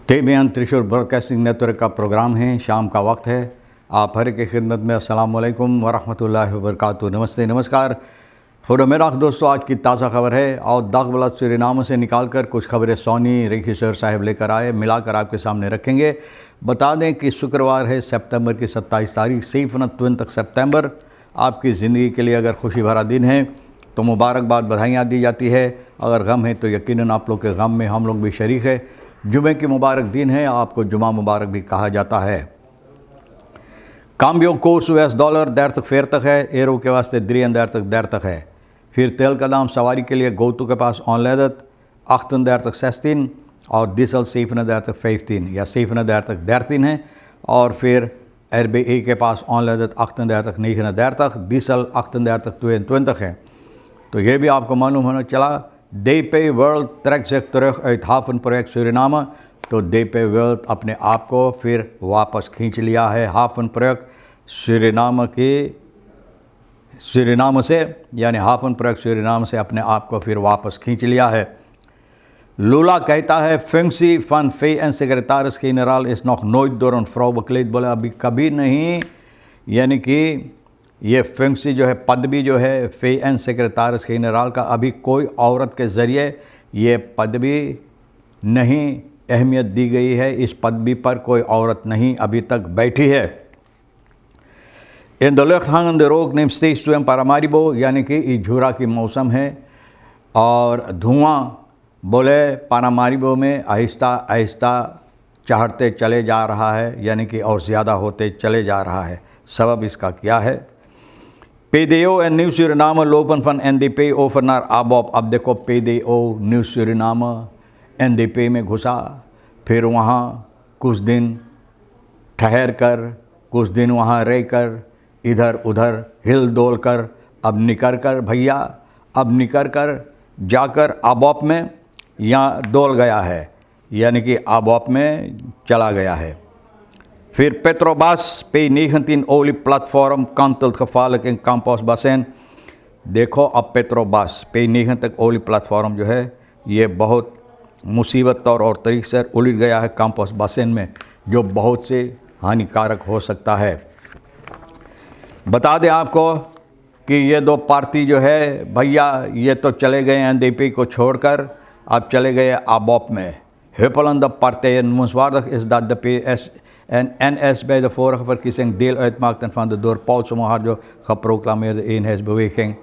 Tebyan Thrissur broadcasting network का programme है। शाम का वक्त है। आप हर की खिदमत में अस्सलाम वालेकुम वरहमतुल्लाहि वबरकातुहू। नमस्ते, नमस्कार। खुदा मेरा दोस्तों, आज की ताज़ा खबर है और दागबला सूरीनाम से निकाल कर कुछ खबरें सोनी रेखीसर साहब लेकर आए, मिलाकर आपके सामने रखेंगे। बता दें कि शुक्रवार है, सितंबर की 27 तारीख, सीफनत 20 सितंबर। आपकी ज़िंदगी के लिए अगर खुशी भरा दिन है तो मुबारकबाद, बधाइयाँ दी जाती है। अगर गम है तो यकीनन आप लोग के गम में हम लोग भी शरीक है। जुमे की मुबारक दिन है, आपको जुमा मुबारक भी कहा जाता है। काम्बियो कोर्स $US 30-40 है, एरो के वास्ते 33-30 है। फिर तेल का दाम सवारी के लिए गोतू के पास ऑनलेदत 38-16 और डीजल 7-15 या 7-13 है। और फिर RBI के पास ऑनलेदत 38-39, डीजल 38-22 है। तो ये भी आपको मालूम होना चला। DP World trekt zich terug uit havenproject Suriname। तो DP World अपने आप को फिर वापस खींच लिया है हाफन प्रोजेक्ट सूरीनाम से, यानी हाफन प्रोजेक्ट सूरीनाम से अपने आप को फिर वापस खींच लिया है। लूला कहता है फंक्सी van VN secretaris-generaal is nog nooit door een vrouw bekleed। बोला अभी कभी नहीं, यानी कि ये फंक्सी जो है, पदवी जो है VN सेक्रेटारिस-जनरल का, अभी कोई औरत के ज़रिए ये पदवी नहीं अहमियत दी गई है। इस पदवी पर कोई औरत नहीं अभी तक बैठी है। In the lucht hangende rook neemt steeds toe in Paramaribo, यानी कि इजूरा की मौसम है और धुआं बोले पारामारिबो में आहिस्ता आहिस्ता चढ़ते चले जा रहा है, यानी कि और ज़्यादा होते चले जा रहा है। सबब इसका क्या है? PDO en Nieuw Suriname lopen van NDP over naar ABOP। अब देखो PDO न्यू सूरीनाम NDP में घुसा, फिर वहाँ कुछ दिन ठहर कर, कुछ दिन वहाँ रह कर, इधर उधर हिल डोल कर, अब निकल कर भैया, अब निकल कर जाकर ABOP में यहाँ डोल गया है, यानी कि ABOP में चला गया है। फिर Petrobras P19 olieplatform kantelt gevaarlijk in Campos Basin। देखो अब Petrobras P19 ओली प्लेटफॉर्म जो है ये बहुत मुसीबत और तरीके से उलझ गया है काम्पोस बासिन में, जो बहुत से हानिकारक हो सकता है। बता दें आपको कि ये दो पार्टी जो है भैया, ये तो चले गए NDP को छोड़कर, अब चले गए ABOP में। Huppelende partijen moenswaardig is dat de PS en NS bij de vorige verkiezing deel uitmaakten van de door Paul Somoharjo geproclameerde eenheidsbeweging।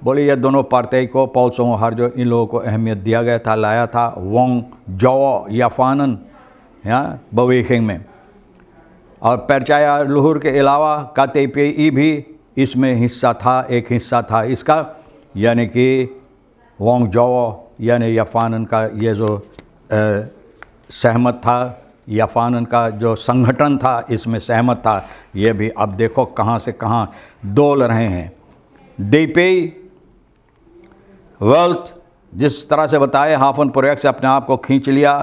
बोले ये दोनों पार्टी को पॉल सोमोहार्जो इन लोगों को अहमियत दिया गया था, लाया था वोंग जाओ या फानन बवेखिंग में। और परचाया लुहुर के अलावा KTPI भी इसमें हिस्सा था, एक हिस्सा था इसका, यानी कि वोंग जाओ यानी याफानन का ये जो सहमत था, याफानन का जो संगठन था इसमें सहमत था। ये भी अब देखो कहाँ से कहाँ डोल रहे हैं। DP वर्ल्ड जिस तरह से बताए हाफन प्रोजेक्ट से अपने आप को खींच लिया।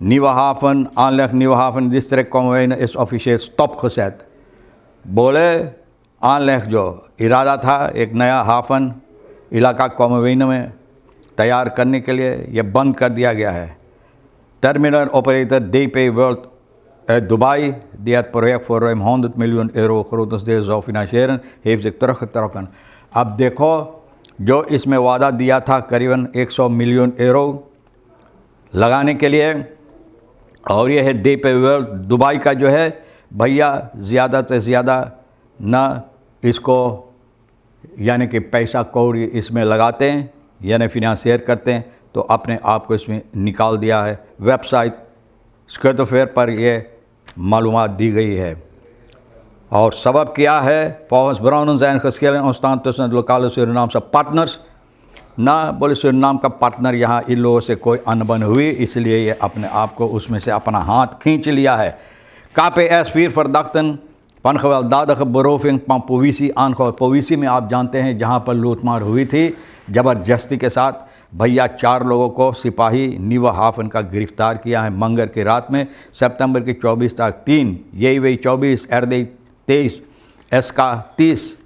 nieuwe haven, aanleg nieuwe haven district Kommerwijnen is officieel stopgezet। बोले aanleg जो इरादा था एक नया हाफन इलाका कोमरवीन में तैयार करने के लिए, ये बंद कर दिया गया है। Terminal operator DP World uit Dubai, die het project voor ruim €100 miljoen grotendeels zou financieren, heeft zich teruggetrokken। अब देखो जो इसमें वादा दिया था करीबन €100 मिलियन लगाने के लिए, और ये है DP World दुबई का जो है भैया, ज़्यादा से ज़्यादा न इसको यानी कि पैसा कौड़ी इसमें लगाते हैं, यानी फिनांसियर करते हैं, तो अपने आप को इसमें निकाल दिया है। वेबसाइट स्क्वेटोफेयर पर ये मालूमात दी गई है। और सबब क्या है? volgens bronnen zijn geschillen ontstaan tussen de lokale Surinaamse partners। ना बोले सूरीनाम का पार्टनर यहाँ इन लोगों से कोई अनबन हुई, इसलिए ये अपने आप को उसमें से अपना हाथ खींच लिया है। KPS 4 verdachten van gewelddadige beroving van politie aangehouden। पोविसी में आप जानते हैं जहाँ पर लूटमार हुई थी ज़बरदस्ती के साथ, भैया 4 लोगों को सिपाही नीवा हाफन का गिरफ्तार किया है मंगर की रात में, सितंबर की 24 तारीख 3 यही वही 24 RD 23 SK 30।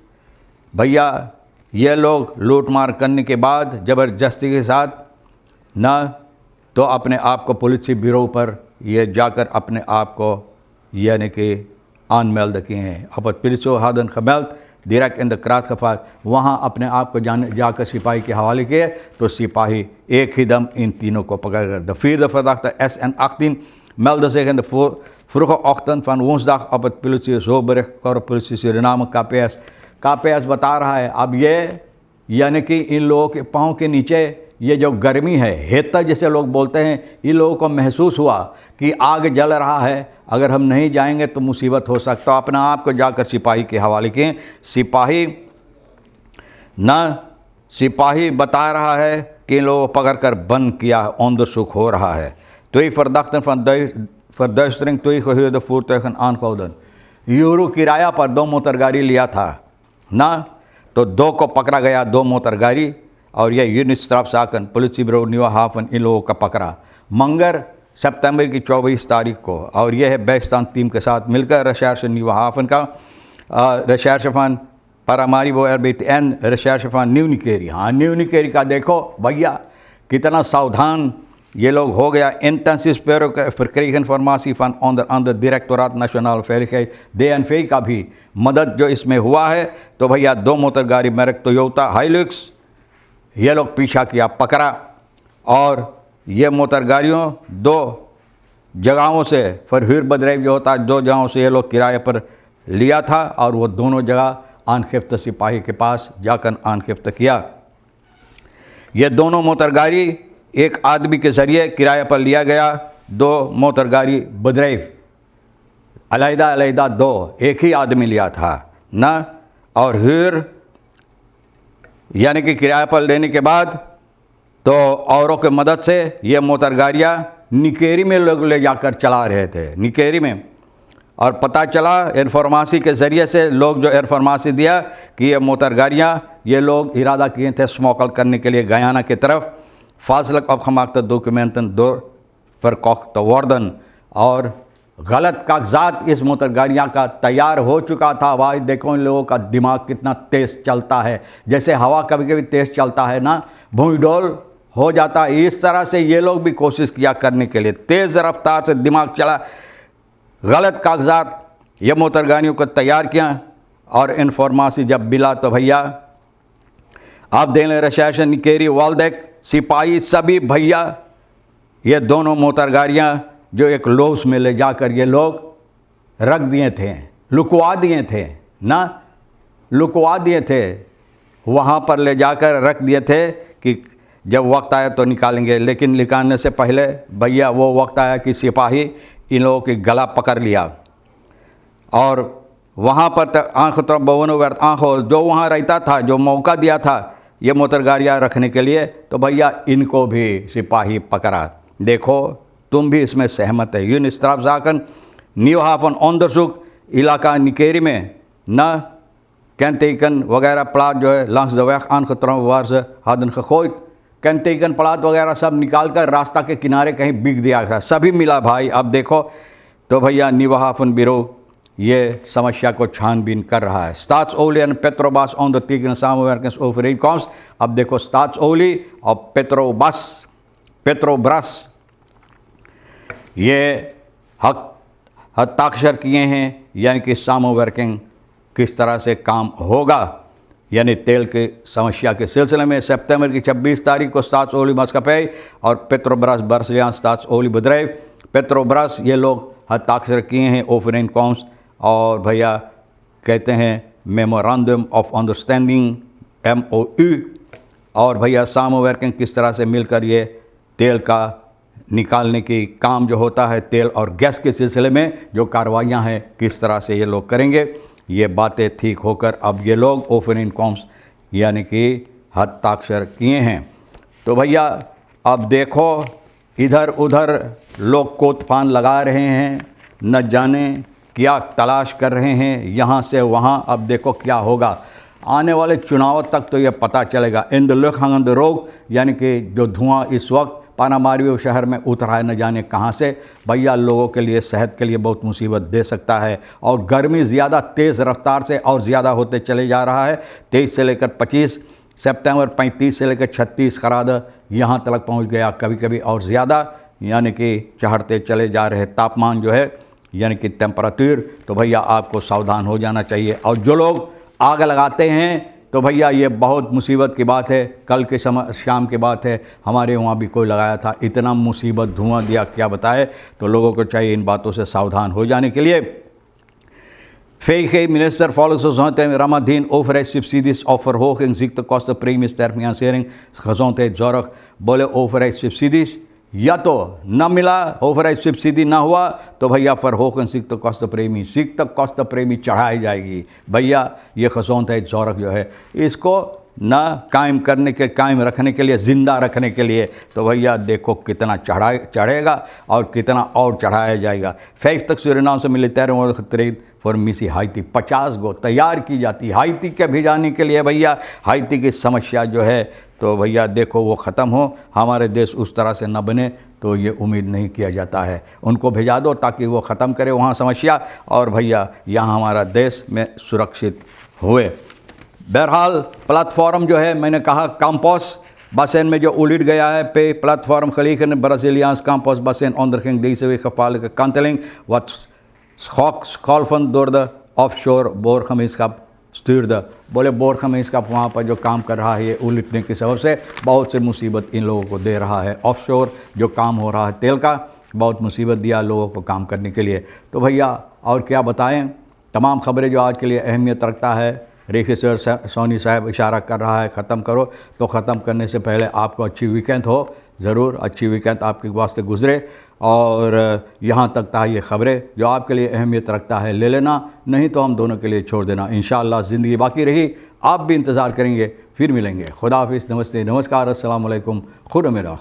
भैया ये लोग लूटमार करने के बाद ज़बरदस्ती के साथ न तो अपने आप को पुलिस ब्यूरो पर ये जाकर अपने आप को यानी कि अनमेल्ड किए हैं। अपन पिरसो हादन खमेल्ट डायरेक्ट इन द क्रात खफा, वहाँ अपने आप को जाकर सिपाही के हवाले किए तो सिपाही एक ही दम इन तीनों को पकड़ कर द फिर verdachte SN18 meldde zich in de vroege ochtend van woensdag op het politie zo bericht politie Suriname KPS। KPS बता रहा है अब ये यानी कि इन लोगों के पाँव के नीचे ये जो गर्मी है, हेता जिसे लोग बोलते हैं, इन लोगों को महसूस हुआ कि आग जल रहा है, अगर हम नहीं जाएंगे तो मुसीबत हो सकता। अपने आप को जाकर सिपाही के हवाले किए। सिपाही बता रहा है कि इन लोगों को पकड़ कर बंद किया, onderzoek हो रहा है। Twee verdachten van verduistering, twee gehuurde voertuigen aangehouden। Euro किराया पर 2 मोटरगाड़ी लिया था ना, तो 2 को पकड़ा गया, 2 मोटरगाड़ी। और यह यूनिस्ट्राफजाकन पुलिस ब्यूरो न्यू हाफन इन लोगों का पकड़ा मंगर सितंबर की 24 तारीख को। और यह है बेस्तान टीम के साथ मिलकर रिसर्च न्यू हाफन का रिसर्च फन Paramaribo RBTN रिसर्च फन न्यू निकेरी। हाँ, न्यू निकेरी का देखो भैया कितना सावधान ये लोग हो गया। Intensive sparrow verkregen informatie van onder andere Directoraat Nationale Veiligheid DNV का भी मदद जो इसमें हुआ है। तो भैया 2 मोटरगाड़ी मेरक टोयोटा हाइलुक्स ये लोग पीछा किया, पकड़ा। और ये मोटरगाड़ियों 2 जगहों से फरहुर बदरेव जो होता है 2 जगहों से ये लोग किराए पर लिया था और वो दोनों जगह अनखिफ्त सिपाही के पास जाकर अनखिफ्त किया। ये दोनों मोटरगाड़ी एक आदमी के ज़रिए किराए पर लिया गया, 2 मोटरगाड़ी बदरेव अलहदा 2 एक ही आदमी लिया था ना। और फिर यानी कि किराए पर लेने के बाद तो औरों के मदद से ये मोटरगाड़ियाँ निकेरी में लोग ले जाकर चला रहे थे, निकेरी में। और पता चला इन्फॉर्मेसी के ज़रिए से, लोग जो इन्फॉर्मेसी दिया कि ये मोटरगाड़ियाँ ये लोग इरादा किए थे स्मोकल करने के लिए गयाना की तरफ। फासलक opgemaakte documenten door verkocht worden। और गलत कागजात इस मोटरगाड़ियाँ का तैयार हो चुका था। भाई देखो इन लोगों का दिमाग कितना तेज़ चलता है, जैसे हवा कभी कभी तेज़ चलता है ना, भूईडोल हो जाता है, इस तरह से ये लोग भी कोशिश किया करने के लिए, तेज़ रफ्तार से दिमाग चला, गलत कागजात ये मोटरगाड़ियों को तैयार किया। और इन्फॉर्मेसी जब मिला तो भैया आप देने रिसर्च निकेरी वालदेक सिपाही सभी भैया ये दोनों मोटरगाड़ियाँ जो एक लोस में ले जाकर ये लोग रख दिए थे, लुकवा दिए थे ना, लुकवा दिए थे, वहाँ पर ले जाकर रख दिए थे कि जब वक्त आया तो निकालेंगे। लेकिन निकालने से पहले भैया वो वक्त आया कि सिपाही इन लोगों की गला पकड़ लिया। और वहाँ पर आँख तरफ बवनो व्यर्थ आँखों जो वहाँ रहता था, जो मौका दिया था ये मोटरगाड़ियाँ रखने के लिए, तो भैया इनको भी सिपाही पकड़ा। देखो तुम भी इसमें सहमत है। यूनिस्ट्राफजाकन न्यू हाफन onderzoek इलाका निकेरी में न कैंटेकन वगैरह प्लाट जो है langs de weg aangetroffen waar ze hadden gegooid, कैंटेकन प्लाट वगैरह सब निकाल कर रास्ता के किनारे कहीं बिक दिया था, सभी मिला भाई। अब देखो तो भैया न्यू हाफन ब्यूरो ये समस्या को छानबीन कर रहा है। Staatsolie en Petrobras ondertekenen samenwerkingsovereenkomst। अब देखो Staatsolie और पेट्रोब्रास ये हस्ताक्षर किए हैं, यानी कि सामवर्किंग किस तरह से काम होगा, यानी तेल की समस्या के सिलसिले में। सितंबर की 26 तारीख को Staatsolie Maatschappij और पेट्रोब्रास बर्सलियान Staatsolie bedrijf पेट्रोब्रास ये लोग हस्ताक्षर किए हैं ओवरएनकॉम्स। और भैया कहते हैं मेमोरेंडम ऑफ अंडरस्टैंडिंग MOU। और भैया सामवर्किंग किस तरह से मिलकर ये तेल का निकालने की काम जो होता है, तेल और गैस के सिलसिले में जो कार्रवाइयाँ हैं किस तरह से ये लोग करेंगे, ये बातें ठीक होकर अब ये लोग ओवरएनकॉम्स यानी कि हस्ताक्षर किए हैं। तो भैया अब देखो इधर उधर लोग कोतफान लगा रहे हैं, न जाने क्या तलाश कर रहे हैं यहाँ से वहाँ। अब देखो क्या होगा आने वाले चुनाव तक तो ये पता चलेगा। इन द लुक हंगन द रोग यानी कि जो धुआं इस वक्त पानामारिबो शहर में उतरा है न जाने कहाँ से, भैया लोगों के लिए सेहत के लिए बहुत मुसीबत दे सकता है। और गर्मी ज़्यादा तेज़ रफ्तार से और ज़्यादा होते चले जा रहा है। 23 से लेकर 25 सितंबर, 35 से लेकर 36 खराद यहाँ तक पहुँच गया कभी कभी और ज़्यादा। यानी कि चढ़ते चले जा रहे तापमान जो है यानी कि टेम्परेचर, तो भैया आपको सावधान हो जाना चाहिए। और जो लोग आग लगाते हैं तो भैया ये बहुत मुसीबत की बात है। कल के शाम की बात है, हमारे वहाँ भी कोई लगाया था, इतना मुसीबत धुआं दिया क्या बताए। तो लोगों को चाहिए इन बातों से सावधान हो जाने के लिए। Minister volksgezondheid Ramadien overheidssubsidies of verhoging ziektekostenpremies ter financiering gezondheidszorg। बोले overheidssubsidies या तो न मिला, overheidssubsidie ना हुआ तो भैया verhoging ziektekostenpremie, ziektekostenpremie चढ़ाई जाएगी। भैया ये gezondheidszorg जो है इसको न कायम रखने के लिए, ज़िंदा रखने के लिए, तो भैया देखो कितना चढ़ेगा और कितना और चढ़ाया जाएगा। 5 तक सूरीनाम से मिलिटारी खतरे फॉर मिसी हाइती 50 गो तैयार की जाती हाइती के भिजाने के लिए। भैया हाइती की समस्या जो है तो भैया देखो वो ख़त्म हो, हमारे देश उस तरह से न बने तो ये उम्मीद नहीं किया जाता है। उनको भेजा दो ताकि वो ख़त्म करे वहाँ समस्या और भैया यहाँ हमारा देश में सुरक्षित हुए। बहरहाल प्लेटफॉर्म जो है मैंने कहा काम्पोस Basen met je ulit gaya है पे platform gelegen in Braziliaans campus basen onderging deze week gevaarlijke kanteling wat scholven door de offshore boorgemeenschap stuurde। बोले बोरgemeenschap वहाँ पर जो काम कर रहा है ये उलटने की सबब से बहुत से मुसीबत इन लोगों को दे रहा है। ऑफशोर जो काम हो रहा है तेल का बहुत मुसीबत दिया लोगों को काम करने के लिए। तो भैया और क्या बताएं, तमाम खबरें जो आज के लिए अहमियत रखता है। रेखी सर सोनी साहब इशारा कर रहा है ख़त्म करो, तो ख़त्म करने से पहले आपको अच्छी वीकेंड हो, ज़रूर अच्छी वीकेंड आपके वास्ते गुजरे। और यहाँ तक था ये ख़बरें जो आपके लिए अहमियत रखता है ले लेना, नहीं तो हम दोनों के लिए छोड़ देना। इंशाअल्लाह ज़िंदगी बाकी रही आप भी इंतज़ार करेंगे, फिर मिलेंगे। खुदा हाफिज़, नमस्ते, नमस्कार, अस्सलाम वालेकुम, खुदा मेरा।